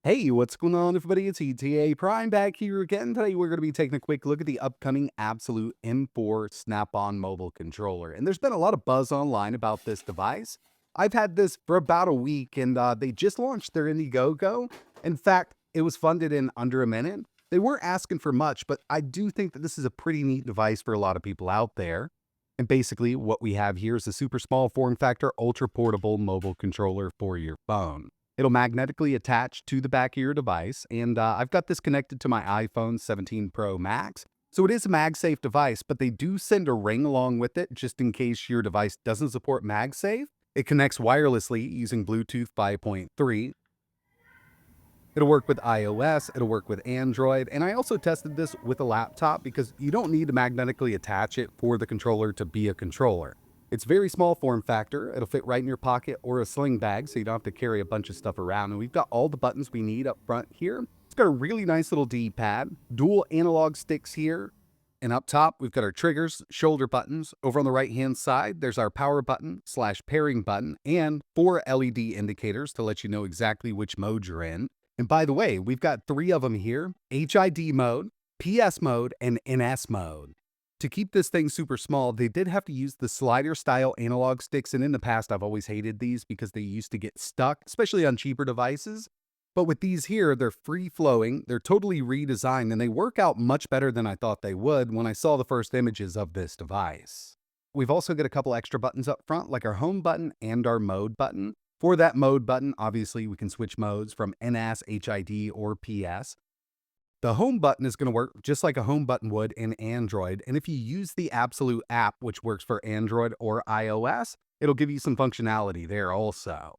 Hey, what's going on, everybody? It's etaprime back here again. Today, we're going to be taking a quick look at the upcoming Abxylute M4 Snap-on mobile controller. And there's been a lot of buzz online about this device. I've had this for about a week, and they just launched their Indiegogo. In fact, it was funded in under a minute. They weren't asking for much, but I do think that this is a pretty neat device for a lot of people out there. And basically, what we have here is a super small form factor, ultra portable mobile controller for your phone. It'll magnetically attach to the back of your device, and I've got this connected to my iPhone 17 Pro Max. So it is a MagSafe device, but they do send a ring along with it just in case your device doesn't support MagSafe. It connects wirelessly using Bluetooth 5.3. It'll work with iOS, it'll work with Android, and I also tested this with a laptop because you don't need to magnetically attach it for the controller to be a controller. It's very small form factor. It'll fit right in your pocket or a sling bag, so you don't have to carry a bunch of stuff around. And we've got all the buttons we need up front here. It's got a really nice little D-pad, dual analog sticks here. And up top, we've got our triggers, shoulder buttons. Over on the right-hand side, there's our power button / pairing button and 4 LED indicators to let you know exactly which mode you're in. And by the way, we've got 3 of them here: HID mode, PS mode, and NS mode. To keep this thing super small, they did have to use the slider-style analog sticks, and in the past, I've always hated these because they used to get stuck, especially on cheaper devices. But with these here, they're free-flowing, they're totally redesigned, and they work out much better than I thought they would when I saw the first images of this device. We've also got a couple extra buttons up front, like our home button and our mode button. For that mode button, obviously, we can switch modes from NS, HID, or PS. The home button is going to work just like a home button would in Android, and if you use the Abxylute app, which works for Android or iOS, it'll give you some functionality there also.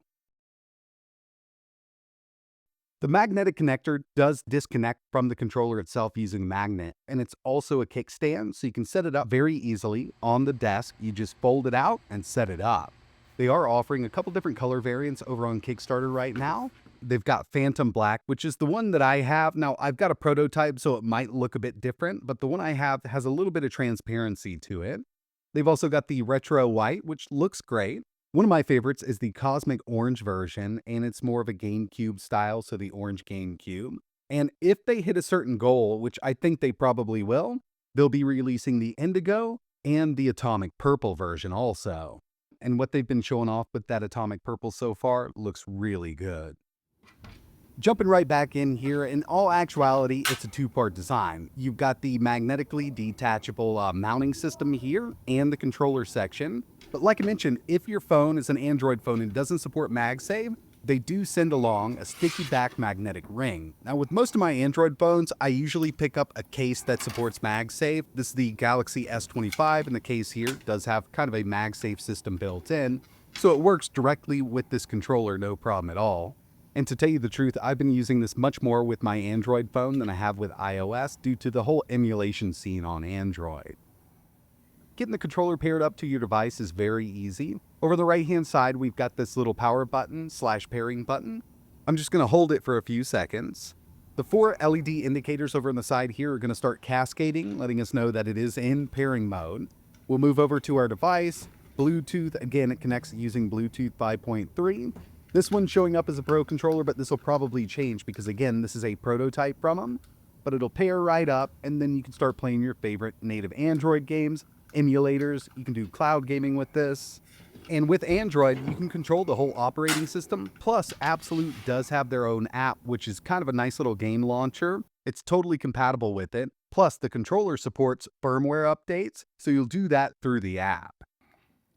The magnetic connector does disconnect from the controller itself using a magnet, and it's also a kickstand, so you can set it up very easily on the desk. You just fold it out and set it up. They are offering a couple different color variants over on Kickstarter right now. They've got Phantom Black, which is the one that I have. Now, I've got a prototype, so it might look a bit different, but the one I have has a little bit of transparency to it. They've also got the Retro White, which looks great. One of my favorites is the Cosmic Orange version, and it's more of a GameCube style, so the orange GameCube. And if they hit a certain goal, which I think they probably will, they'll be releasing the Indigo and the Atomic Purple version also. And what they've been showing off with that Atomic Purple so far looks really good. Jumping right back in here, in all actuality, it's a 2-part design. You've got the magnetically detachable mounting system here and the controller section. But like I mentioned, if your phone is an Android phone and doesn't support MagSafe, they do send along a sticky back magnetic ring. Now, with most of my Android phones, I usually pick up a case that supports MagSafe. This is the Galaxy S25, and the case here does have kind of a MagSafe system built in, so it works directly with this controller, no problem at all. And to tell you the truth, I've been using this much more with my Android phone than I have with iOS due to the whole emulation scene on Android. Getting the controller paired up to your device is very easy. Over the right-hand side, we've got this little power button / pairing button. I'm just going to hold it for a few seconds. The 4 LED indicators over on the side here are going to start cascading, letting us know that it is in pairing mode. We'll move over to our device. Bluetooth, again, it connects using Bluetooth 5.3. This one's showing up as a Pro controller, but this will probably change because, again, this is a prototype from them. But it'll pair right up, and then you can start playing your favorite native Android games, emulators. You can do cloud gaming with this. And with Android, you can control the whole operating system. Plus, Abxylute does have their own app, which is kind of a nice little game launcher. It's totally compatible with it. Plus, the controller supports firmware updates, so you'll do that through the app.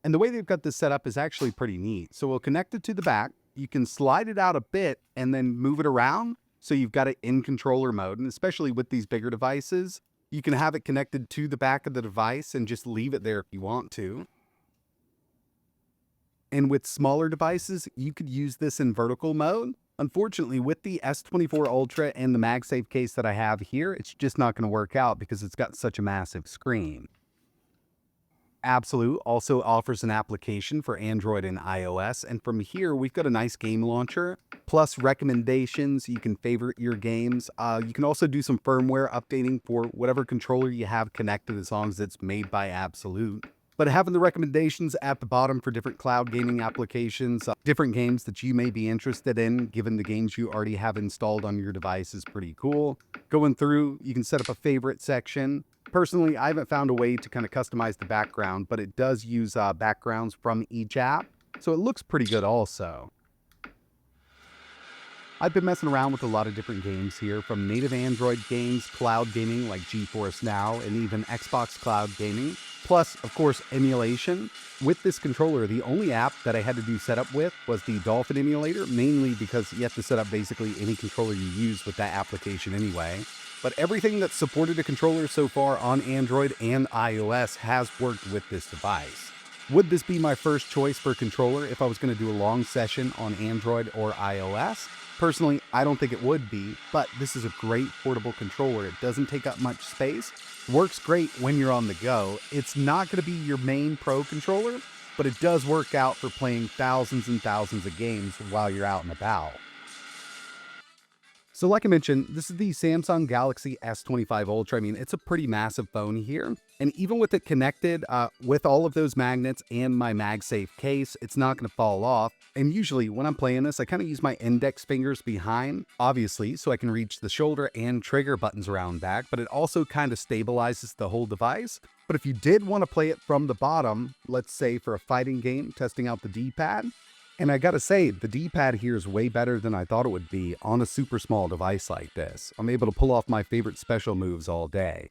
And the way they've got this set up is actually pretty neat. So we'll connect it to the back. You can slide it out a bit and then move it around, so you've got it in controller mode. And especially with these bigger devices, you can have it connected to the back of the device and just leave it there if you want to. And with smaller devices, you could use this in vertical mode. Unfortunately, with the S24 Ultra and the MagSafe case that I have here, it's just not going to work out because it's got such a massive screen. Abxylute also offers an application for Android and iOS, and from here we've got a nice game launcher, plus recommendations. You can favorite your games. You can also do some firmware updating for whatever controller you have connected, as long as it's made by Abxylute. But having the recommendations at the bottom for different cloud gaming applications, different games that you may be interested in, given the games you already have installed on your device is pretty cool. Going through, you can set up a favorite section. Personally, I haven't found a way to kind of customize the background, but it does use backgrounds from each app, so it looks pretty good also. I've been messing around with a lot of different games here, from native Android games, cloud gaming like GeForce Now, and even Xbox Cloud Gaming, plus, of course, emulation. With this controller, the only app that I had to do setup with was the Dolphin emulator, mainly because you have to set up basically any controller you use with that application anyway. But everything that's supported a controller so far on Android and iOS has worked with this device. Would this be my first choice for a controller if I was going to do a long session on Android or iOS? Personally, I don't think it would be, but this is a great portable controller. It doesn't take up much space, works great when you're on the go. It's not going to be your main pro controller, but it does work out for playing thousands and thousands of games while you're out and about. So like I mentioned, this is the Samsung Galaxy S25 Ultra. I mean, it's a pretty massive phone here. And even with it connected with all of those magnets and my MagSafe case, it's not going to fall off. And usually when I'm playing this, I kind of use my index fingers behind, obviously, so I can reach the shoulder and trigger buttons around back, but it also kind of stabilizes the whole device. But if you did want to play it from the bottom, let's say for a fighting game, testing out the D-pad, and I gotta say, the D-pad here is way better than I thought it would be on a super small device like this. I'm able to pull off my favorite special moves all day.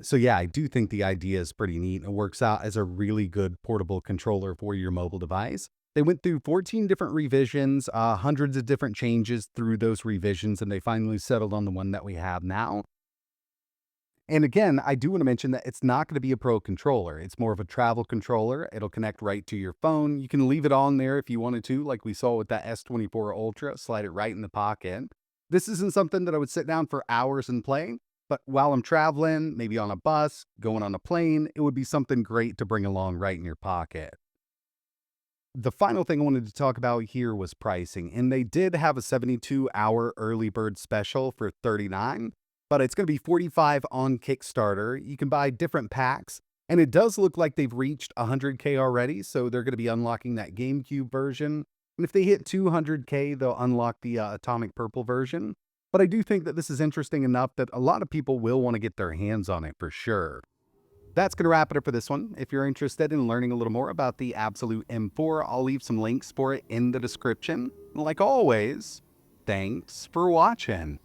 So yeah, I do think the idea is pretty neat. It works out as a really good portable controller for your mobile device. They went through 14 different revisions, hundreds of different changes through those revisions, and they finally settled on the one that we have now. And again, I do want to mention that it's not going to be a pro controller. It's more of a travel controller. It'll connect right to your phone. You can leave it on there if you wanted to, like we saw with that S24 Ultra, slide it right in the pocket. This isn't something that I would sit down for hours and play, but while I'm traveling, maybe on a bus, going on a plane, it would be something great to bring along right in your pocket. The final thing I wanted to talk about here was pricing, and they did have a 72-hour early bird special for $39, but it's going to be $45 on Kickstarter. You can buy different packs, and it does look like they've reached 100K already, so they're going to be unlocking that GameCube version. And if they hit 200K, they'll unlock the Atomic Purple version. But I do think that this is interesting enough that a lot of people will want to get their hands on it for sure. That's going to wrap it up for this one. If you're interested in learning a little more about the Abxylute M4, I'll leave some links for it in the description. Like always, thanks for watching.